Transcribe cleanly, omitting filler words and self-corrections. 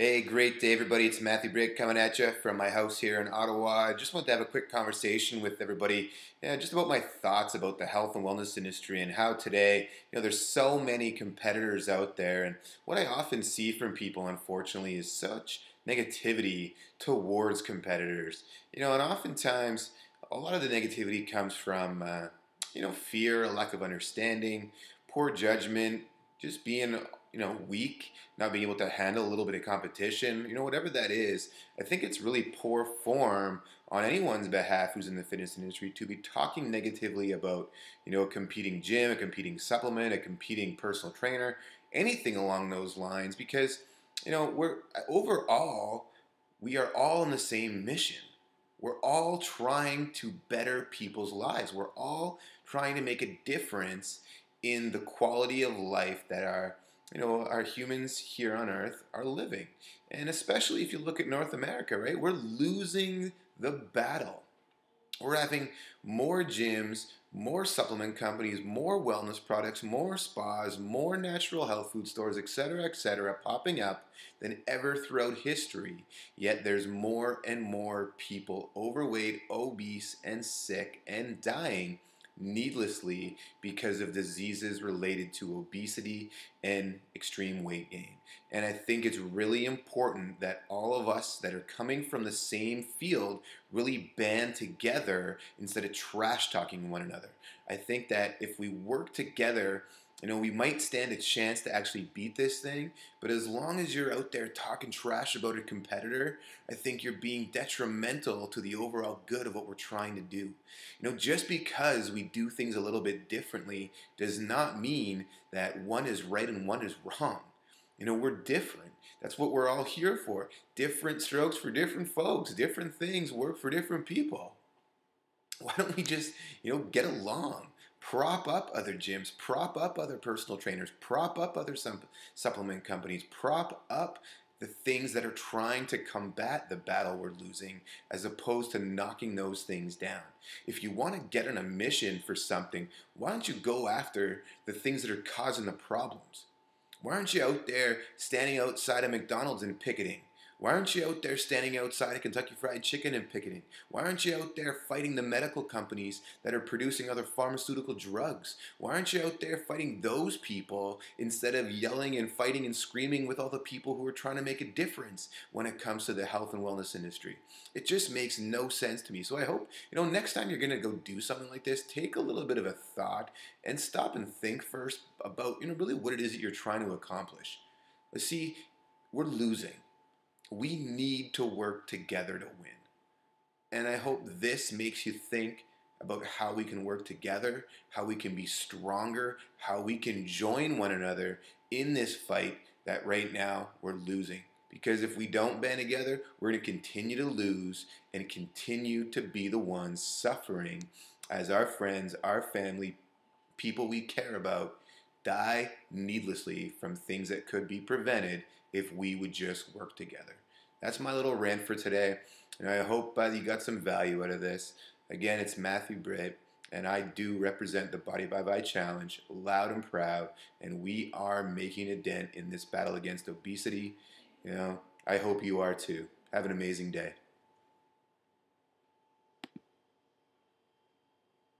Hey, great day, everybody. It's Britt coming at you from my house here in Ottawa. I just wanted to have a quick conversation with everybody, just about my thoughts about the health and wellness industry and how today, there's so many competitors out there. And what I often see from people, unfortunately, is such negativity towards competitors. And oftentimes, a lot of the negativity comes from, fear, a lack of understanding, poor judgment, just being weak, not being able to handle a little bit of competition, whatever that is. I think it's really poor form on anyone's behalf who's in the fitness industry to be talking negatively about, a competing gym, a competing supplement, a competing personal trainer, anything along those lines, because, we're overall, we are all in the same mission. We're all trying to better people's lives. We're all trying to make a difference in the quality of life that our humans here on Earth are living. And especially if you look at North America, right? We're losing the battle. We're having more gyms, more supplement companies, more wellness products, more spas, more natural health food stores, etc., popping up than ever throughout history. Yet there's more and more people overweight, obese, and sick and dying needlessly because of diseases related to obesity and extreme weight gain. And I think it's really important that all of us that are coming from the same field really band together instead of trash talking one another. I think that if we work together, we might stand a chance to actually beat this thing, but as long as you're out there talking trash about a competitor, I think you're being detrimental to the overall good of what we're trying to do. Just because we do things a little bit differently does not mean that one is right and one is wrong. We're different. That's what we're all here for. Different strokes for different folks. Different things work for different people. Why don't we just, get along? Prop up other gyms, prop up other personal trainers, prop up other supplement companies, prop up the things that are trying to combat the battle we're losing as opposed to knocking those things down. If you want to get on a mission for something, why don't you go after the things that are causing the problems? Why aren't you out there standing outside of McDonald's and picketing? Why aren't you out there standing outside of Kentucky Fried Chicken and picketing? Why aren't you out there fighting the medical companies that are producing other pharmaceutical drugs? Why aren't you out there fighting those people instead of yelling and fighting and screaming with all the people who are trying to make a difference when it comes to the health and wellness industry? It just makes no sense to me. So I hope, next time you're going to go do something like this, take a little bit of a thought and stop and think first about, really what it is that you're trying to accomplish. Let's see, we're losing. We need to work together to win. And I hope this makes you think about how we can work together, how we can be stronger, how we can join one another in this fight that right now we're losing. Because if we don't band together, we're going to continue to lose and continue to be the ones suffering as our friends, our family, people we care about die needlessly from things that could be prevented if we would just work together. That's my little rant for today, and I hope you got some value out of this. Again, it's Britt, and I do represent the Body by Bye Challenge loud and proud, and we are making a dent in this battle against obesity. I hope you are too. Have an amazing day.